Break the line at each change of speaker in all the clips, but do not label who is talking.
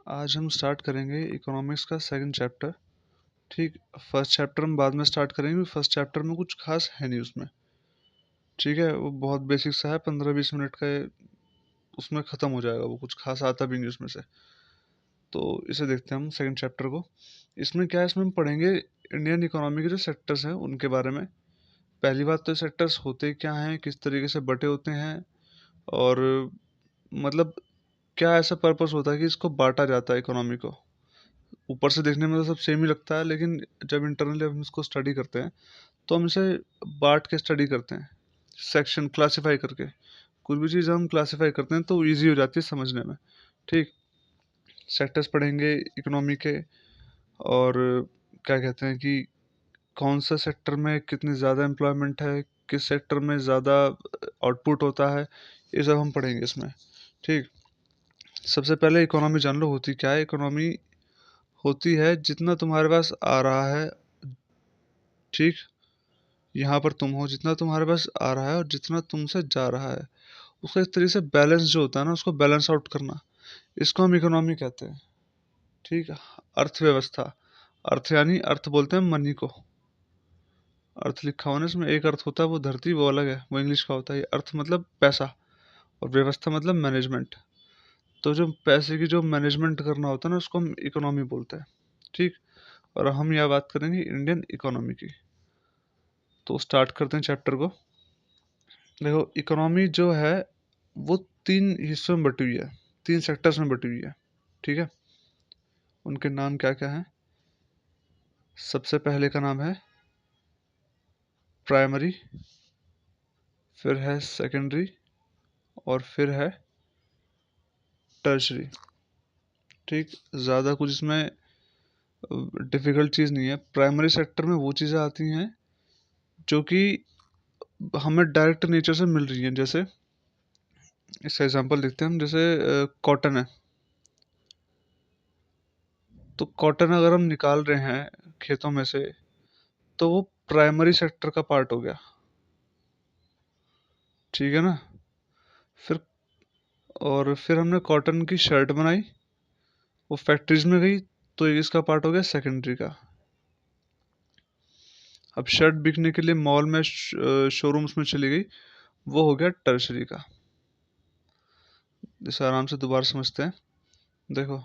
आज हम स्टार्ट करेंगे इकोनॉमिक्स का सेकंड चैप्टर। ठीक, फर्स्ट चैप्टर हम बाद में स्टार्ट करेंगे। फर्स्ट चैप्टर में कुछ खास है नहीं उसमें। ठीक है, वो बहुत बेसिक सा है, 15-20 मिनट का उसमें ख़त्म हो जाएगा। वो कुछ खास आता भी नहीं उसमें से। तो इसे देखते हैं हम सेकंड चैप्टर को। इसमें क्या है, इसमें हम पढ़ेंगे इंडियन इकोनॉमी के जो सेक्टर्स हैं उनके बारे में। पहली बात तो सेक्टर्स होते क्या हैं, किस तरीके से बटे होते हैं, और मतलब क्या ऐसा पर्पस होता है कि इसको बांटा जाता है इकोनॉमी को। ऊपर से देखने में तो सब सेम ही लगता है, लेकिन जब इंटरनली हम इसको स्टडी करते हैं तो हम इसे बांट के स्टडी करते हैं, सेक्शन क्लासिफाई करके। कुछ भी चीज़ हम क्लासिफाई करते हैं तो इजी हो जाती है समझने में। ठीक, सेक्टर्स पढ़ेंगे इकोनॉमी के, और क्या कहते हैं कि कौन सा सेक्टर में कितनी ज़्यादा एम्प्लॉयमेंट है, किस सेक्टर में ज़्यादा आउटपुट होता है, ये सब हम पढ़ेंगे इसमें। ठीक, सबसे पहले इकोनॉमी जान लो होती क्या है। इकोनॉमी होती है जितना तुम्हारे पास आ रहा है। ठीक, यहाँ पर तुम हो, जितना तुम्हारे पास आ रहा है और जितना तुमसे जा रहा है, उसका एक तरीके से बैलेंस जो होता है ना, उसको बैलेंस आउट करना, इसको हम इकोनॉमी कहते हैं। ठीक, अर्थव्यवस्था, अर्थ यानी अर्थ बोलते हैं मनी को। अर्थ लिखा हुआ ना इसमें, एक अर्थ होता है वो धरती, वो अलग है, वो इंग्लिश का होता है। अर्थ मतलब पैसा, और व्यवस्था मतलब मैनेजमेंट। तो जो पैसे की जो मैनेजमेंट करना होता है ना, उसको हम इकोनॉमी बोलते हैं। ठीक, और हम यह बात करेंगे इंडियन इकोनॉमी की। तो स्टार्ट करते हैं चैप्टर को। देखो, इकोनॉमी जो है वो तीन हिस्सों में बटी हुई है, तीन सेक्टर्स में बटी हुई है। ठीक है, उनके नाम क्या क्या हैं। सबसे पहले का नाम है प्राइमरी, फिर है सेकेंडरी, और फिर है टर्शरी। ठीक, ज़्यादा कुछ इसमें डिफ़िकल्ट चीज़ नहीं है। प्राइमरी सेक्टर में वो चीज़ें आती हैं जो कि हमें डायरेक्ट नेचर से मिल रही हैं। जैसे इसका एग्जांपल देखते हैं हम, जैसे कॉटन है। तो कॉटन अगर हम निकाल रहे हैं खेतों में से, तो वो प्राइमरी सेक्टर का पार्ट हो गया। ठीक है ना। फिर और फिर हमने कॉटन की शर्ट बनाई, वो फैक्ट्रीज में गई, तो ये इसका पार्ट हो गया सेकेंडरी का। अब शर्ट बिकने के लिए मॉल में शोरूम्स में चली गई, वो हो गया टर्शरी का। इसे आराम से दोबारा समझते हैं। देखो,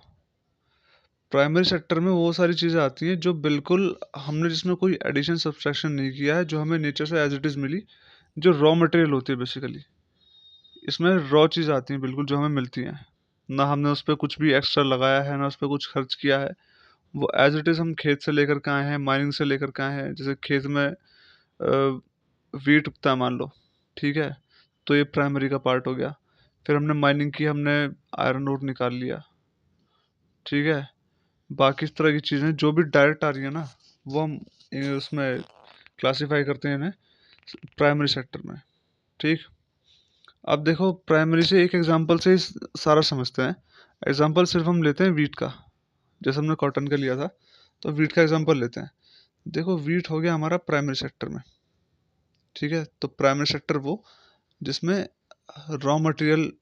प्राइमरी सेक्टर में वो सारी चीज़ें आती हैं जो बिल्कुल हमने, जिसमें कोई एडिशन सब्सट्रैक्शन नहीं किया है, जो हमें नेचर से एज इट इज़ मिली, जो रॉ मटेरियल होती है बेसिकली। इसमें रॉ चीज़ आती हैं बिल्कुल, जो हमें मिलती हैं। ना हमने उस पर कुछ भी एक्स्ट्रा लगाया है, ना उस पर कुछ खर्च किया है। वो एज इट इज़ हम खेत से लेकर के आए हैं, माइनिंग से लेकर के आए हैं। जैसे खेत में वीट उगता है मान लो, ठीक है, तो ये प्राइमरी का पार्ट हो गया। फिर हमने माइनिंग की, हमने आयरन ओर निकाल लिया। ठीक है, बाकी इस तरह की चीज़ें जो भी डायरेक्ट आ रही है ना, वो हम उसमें क्लासीफाई करते हैं इन्हें प्राइमरी सेक्टर में। ठीक, अब देखो, प्राइमरी से एक एग्जांपल से ही सारा समझते हैं। एग्जांपल सिर्फ हम लेते हैं वीट का, जैसे हमने कॉटन का लिया था, तो वीट का एग्जांपल लेते हैं। देखो, वीट हो गया हमारा प्राइमरी सेक्टर में। ठीक है, तो प्राइमरी सेक्टर वो जिसमें रॉ मटेरियल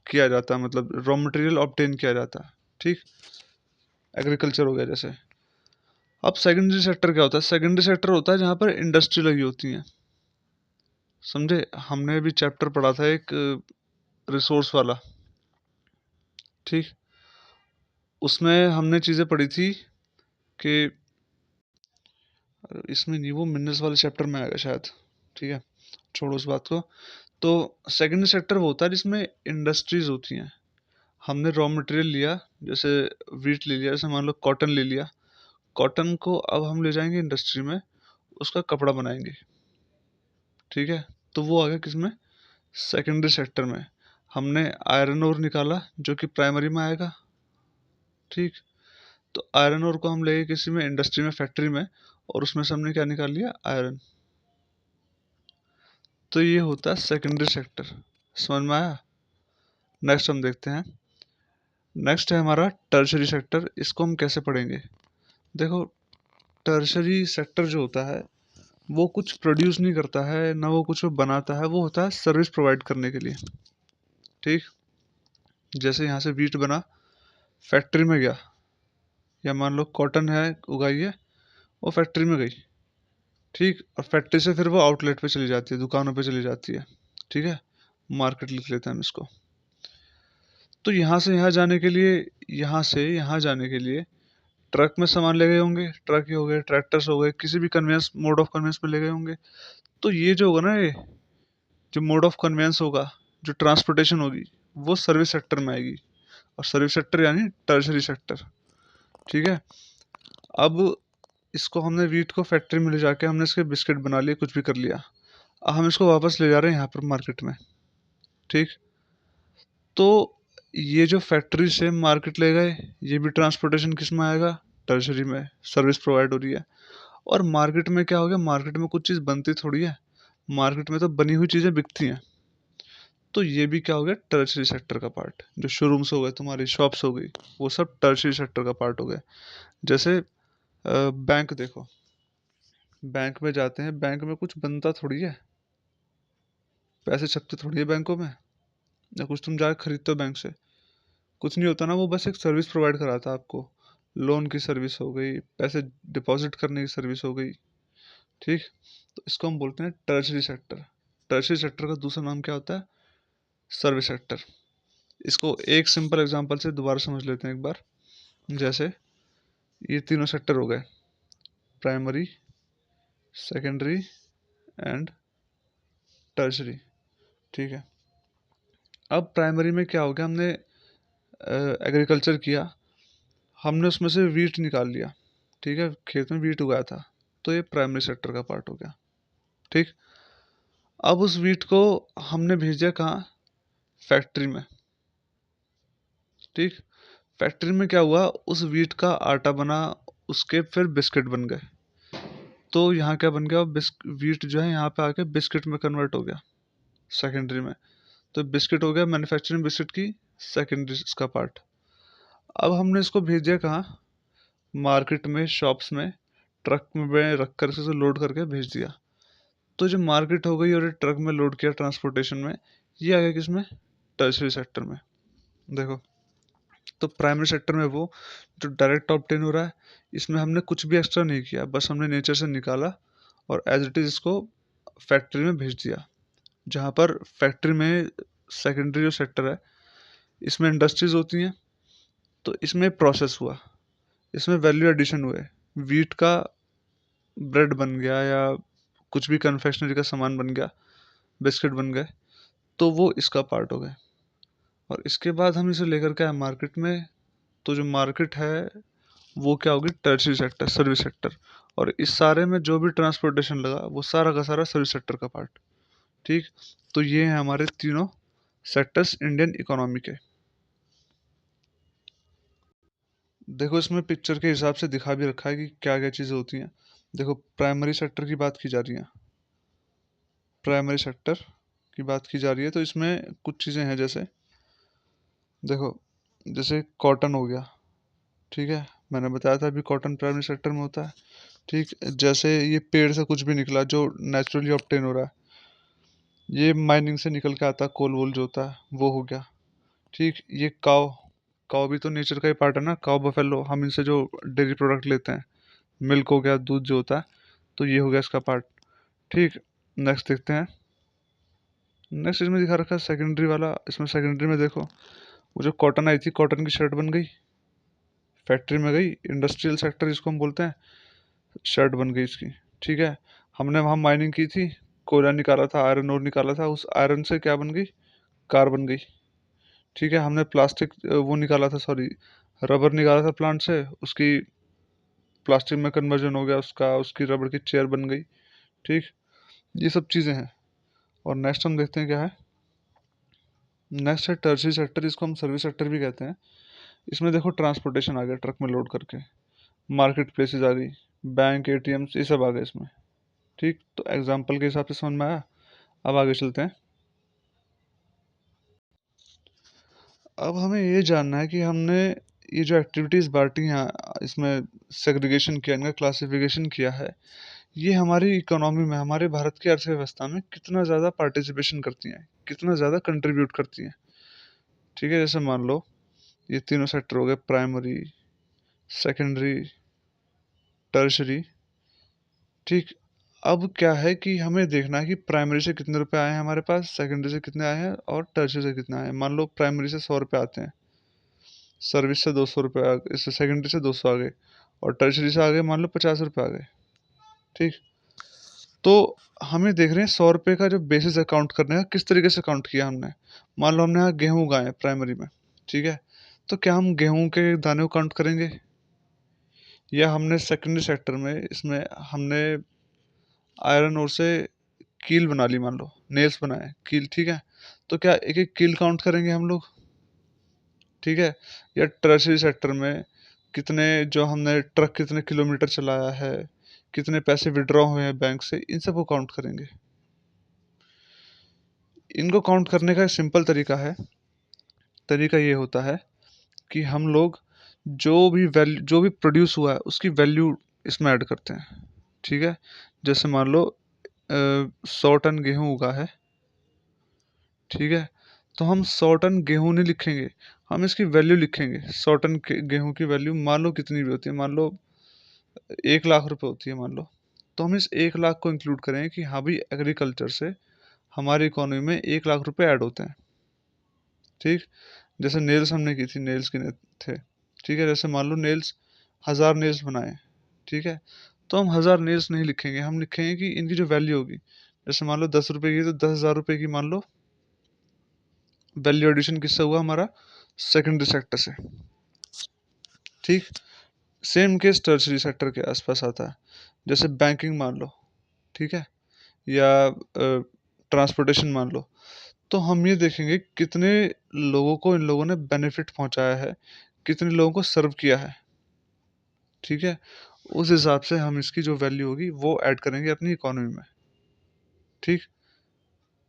किया जाता है, मतलब रॉ मटेरियल ऑब्टेन किया जाता है। ठीक, एग्रीकल्चर हो गया जैसे। अब सेकेंडरी सेक्टर क्या होता है? सेकेंडरी सेक्टर होता है जहाँ पर इंडस्ट्री लगी होती है। समझे? हमने भी चैप्टर पढ़ा था एक रिसोर्स वाला। ठीक, उसमें हमने चीज़ें पढ़ी थी कि इसमें नहीं, वो मिनरल्स वाले चैप्टर में आएगा शायद। ठीक है, छोड़ो उस बात को। तो सेकेंडरी सेक्टर वो होता है जिसमें इंडस्ट्रीज होती हैं। हमने रॉ मटेरियल लिया, जैसे वीट ले लिया, जैसे मान लो कॉटन ले लिया। कॉटन को अब हम ले जाएंगे इंडस्ट्री में, उसका कपड़ा बनाएंगे। ठीक है, तो वो आ गया किसमें? सेकेंडरी सेक्टर में। हमने आयरन ओर निकाला, जो कि प्राइमरी में आएगा। ठीक, तो आयरन ओर को हम ले गए किसी में, इंडस्ट्री में, फैक्ट्री में, और उसमें से हमने क्या निकाल लिया? आयरन। तो ये होता है सेकेंडरी सेक्टर। समझ में आया? नेक्स्ट हम देखते हैं। नेक्स्ट है हमारा टर्शरी सेक्टर। इसको हम कैसे पढ़ेंगे? देखो, टर्शरी सेक्टर जो होता है वो कुछ प्रोड्यूस नहीं करता है, ना वो कुछ बनाता है, वो होता है सर्विस प्रोवाइड करने के लिए। ठीक, जैसे यहाँ से वीट बना, फैक्ट्री में गया, या मान लो कॉटन है उगाई है, वो फैक्ट्री में गई, ठीक, और फैक्ट्री से फिर वो आउटलेट पे चली जाती है, दुकानों पे चली जाती है, ठीक है, मार्केट लिख लेते हैं हम इसको। तो यहाँ से यहाँ जाने के लिए, यहाँ से यहाँ जाने के लिए ट्रक में सामान ले गए होंगे, ट्रक ही हो गए, ट्रैक्टर्स हो गए, किसी भी कन्वेंस मोड ऑफ कन्वेंस में ले गए होंगे। तो ये जो होगा ना, ये जो मोड ऑफ कन्वेंस होगा, जो ट्रांसपोर्टेशन होगी, वो सर्विस सेक्टर में आएगी। और सर्विस सेक्टर यानी टर्शरी सेक्टर, ठीक है। अब इसको हमने वीट को फैक्ट्री में ले जाके हमने इसके बिस्किट बना लिए, कुछ भी कर लिया। अब हम इसको वापस ले जा रहे हैं यहाँ पर मार्केट में, ठीक। तो ये जो फैक्ट्री से मार्केट ले गए, ये भी ट्रांसपोर्टेशन किस में आएगा, टर्शरी में, सर्विस प्रोवाइड हो रही है। और मार्केट में क्या हो गया, मार्केट में कुछ चीज़ बनती थोड़ी है, मार्केट में तो बनी हुई चीज़ें बिकती हैं। तो ये भी क्या हो गया, टर्शरी सेक्टर का पार्ट। जो शोरूम्स हो गए, तुम्हारी शॉप्स हो गई, वो सब टर्शरी सेक्टर का पार्ट हो गए। जैसे बैंक देखो, बैंक में जाते हैं, बैंक में कुछ बनता थोड़ी है, पैसे छपते थोड़ी है बैंकों में, या कुछ तुम जाके खरीदते हो बैंक से, कुछ नहीं होता ना। वो बस एक सर्विस प्रोवाइड कराता है आपको, लोन की सर्विस हो गई, पैसे डिपॉजिट करने की सर्विस हो गई, ठीक। तो इसको हम बोलते हैं टर्शरी सेक्टर। टर्शरी सेक्टर का दूसरा नाम क्या होता है, सर्विस सेक्टर। इसको एक सिंपल एग्जांपल से दोबारा समझ लेते हैं एक बार। जैसे ये तीनों सेक्टर हो गए, प्राइमरी, सेकेंडरी एंड टर्शरी, ठीक है। अब प्राइमरी में क्या हो गया, हमने एग्रीकल्चर किया, हमने उसमें से वीट निकाल लिया, ठीक है, खेत में वीट उगाया था, तो ये प्राइमरी सेक्टर का पार्ट हो गया, ठीक। अब उस वीट को हमने भेजा कहाँ, फैक्ट्री में, ठीक। फैक्ट्री में क्या हुआ, उस वीट का आटा बना, उसके फिर बिस्किट बन गए। तो यहाँ क्या बन गया, वीट जो है यहाँ पे आके बिस्किट में कन्वर्ट हो गया सेकेंडरी में। तो बिस्किट हो गया मैन्युफैक्चरिंग बिस्किट की सेकेंडरी इसका पार्ट। अब हमने इसको भेज दिया कहाँ, मार्केट में, शॉप्स में, ट्रक में रख कर इसे लोड करके भेज दिया। तो जो मार्केट हो गई और ये ट्रक में लोड किया ट्रांसपोर्टेशन में, ये आ गया किसमें, टर्शरी सेक्टर में। देखो, तो प्राइमरी सेक्टर में वो जो डायरेक्ट ऑब्टेन हो रहा है, इसमें हमने कुछ भी एक्स्ट्रा नहीं किया, बस हमने नेचर से निकाला और एज इट इज़ इसको फैक्ट्री में भेज दिया। जहाँ पर फैक्ट्री में सेकेंडरी जो सेक्टर है, इसमें इंडस्ट्रीज होती हैं, तो इसमें प्रोसेस हुआ, इसमें वैल्यू एडिशन हुए, वीट का ब्रेड बन गया, या कुछ भी कन्फेक्शनरी का सामान बन गया, बिस्किट बन गए, तो वो इसका पार्ट हो गए। और इसके बाद हम इसे लेकर के आए मार्केट में, तो जो मार्केट है वो क्या होगी, टर्शरी सेक्टर, सर्विस सेक्टर। और इस सारे में जो भी ट्रांसपोर्टेशन लगा, वो सारा का सारा सर्विस सेक्टर का पार्ट, ठीक। तो ये हैं हमारे तीनों सेक्टर्स इंडियन इकोनॉमी के। देखो, इसमें पिक्चर के हिसाब से दिखा भी रखा है कि क्या क्या चीज़ें होती हैं। देखो, प्राइमरी सेक्टर की बात की जा रही है, प्राइमरी सेक्टर की बात की जा रही है, तो इसमें कुछ चीज़ें हैं। जैसे देखो, जैसे कॉटन हो गया, ठीक है, मैंने बताया था अभी कॉटन प्राइमरी सेक्टर में होता है, ठीक। जैसे ये पेड़ से कुछ भी निकला जो नेचुरली ऑब्टेन हो रहा है, ये माइनिंग से निकल के आता है, कोल वोल जो होता है वो हो गया, ठीक। ये काव, काव भी तो नेचर का ही पार्ट है ना, काव बफेलो, हम इनसे जो डेयरी प्रोडक्ट लेते हैं, मिल्क हो गया, दूध जो होता है, तो ये हो गया इसका पार्ट, ठीक। नेक्स्ट देखते हैं, नेक्स्ट इसमें दिखा रखा है सेकेंडरी वाला। इसमें सेकेंडरी में देखो, वो जो कॉटन आई थी, कॉटन की शर्ट बन गई, फैक्ट्री में गई, इंडस्ट्रियल सेक्टर जिसको हम बोलते हैं, शर्ट बन गई इसकी, ठीक है। हमने वहाँ माइनिंग की थी, कोयला निकाला था, आयरन ओर निकाला था, उस आयरन से क्या बन गई, कार बन गई, ठीक है। हमने प्लास्टिक वो निकाला था, सॉरी, रबर निकाला था प्लांट से, उसकी प्लास्टिक में कन्वर्जन हो गया उसका, उसकी रबड़ की चेयर बन गई, ठीक। ये सब चीज़ें हैं। और नेक्स्ट हम देखते हैं क्या है, नेक्स्ट है टर्शरी सेक्टर, इसको हम सर्विस सेक्टर भी कहते हैं। इसमें देखो, ट्रांसपोर्टेशन आ गया, ट्रक में लोड करके, मार्केट प्लेसेस आ गई, बैंक, एटीएम्स, ये सब आ गए इसमें, ठीक। तो एग्जाम्पल के हिसाब से समझ में आया। अब आगे चलते हैं। अब हमें ये जानना है कि हमने ये जो एक्टिविटीज़ बांटी हैं, इसमें सेग्रीगेशन किया, इनका क्लासिफिकेशन किया है, ये हमारी इकोनॉमी में, हमारे भारत की अर्थव्यवस्था में कितना ज़्यादा पार्टिसिपेशन करती हैं, कितना ज़्यादा कंट्रीब्यूट करती हैं, ठीक है। जैसे मान लो, ये तीनों सेक्टर हो गए, प्राइमरी, सेकेंडरी, टर्शरी। ठीक। अब क्या है कि हमें देखना है कि प्राइमरी से कितने रुपए आए हैं हमारे पास, सेकेंडरी से कितने आए हैं और टर्शरी से कितने आए हैं। मान लो प्राइमरी से 100 रुपये आते हैं, सर्विस से 200 रुपये आ गए, इससे सेकेंडरी से 200 आ गए, और टर्शरी से आ गए मान लो 50 रुपये आ गए। ठीक। तो हमें देख रहे हैं 100 रुपये का जो बेसिस अकाउंट करने का किस तरीके से अकाउंट किया हमने। मान लो हमने यहाँ गेहूँ उगाए प्राइमरी में, ठीक है, तो क्या हम गेहूँ के दाने को काउंट करेंगे, या हमने सेकेंडरी सेक्टर में इसमें हमने आयरन ओर से कील बना ली, मान लो नेल्स बनाए कील, ठीक है, तो क्या एक एक कील काउंट करेंगे हम लोग, ठीक है, या टर्शरी सेक्टर में कितने जो हमने ट्रक कितने किलोमीटर चलाया है, कितने पैसे विड्रॉ हुए हैं बैंक से, इन सबको काउंट करेंगे। इनको काउंट करने का सिंपल तरीका है, तरीका ये होता है कि हम लोग जो भी प्रोड्यूस हुआ है उसकी वैल्यू इसमें ऐड करते हैं, ठीक है। जैसे मान लो 100 टन गेहूँ उगा है, ठीक है, तो हम 100 टन गेहूँ नहीं लिखेंगे, हम इसकी वैल्यू लिखेंगे। 100 टन गेहूँ की वैल्यू मान लो कितनी भी होती है, मान लो 1 लाख रुपए होती है मान लो, तो हम इस 1 लाख को इंक्लूड करेंगे कि हाँ भाई एग्रीकल्चर से हमारी इकोनॉमी में 1 लाख रुपए ऐड होते हैं। ठीक। जैसे नेल्स हमने की थी, नेल्स गिने थे, ठीक है, जैसे मान लो नेल्स 1000 नेल्स बनाए, ठीक है, तो हम 1000 नेल्स नहीं लिखेंगे, हम लिखेंगे कि इनकी जो वैल्यू होगी, जैसे मान लो 10 रुपए की, तो 10,000 रुपए की मान लो वैल्यू एडिशन किससे हुआ हमारा, सेकेंडरी सेक्टर से। ठीक। सेम केस टर्शरी सेक्टर के आसपास आता है, जैसे बैंकिंग मान लो, ठीक है, या ट्रांसपोर्टेशन मान लो, तो हम ये देखेंगे कितने लोगों को इन लोगों ने बेनिफिट पहुंचाया है, कितने लोगों को सर्व किया है, ठीक है, उस हिसाब से हम इसकी जो वैल्यू होगी वो ऐड करेंगे अपनी इकोनॉमी में। ठीक।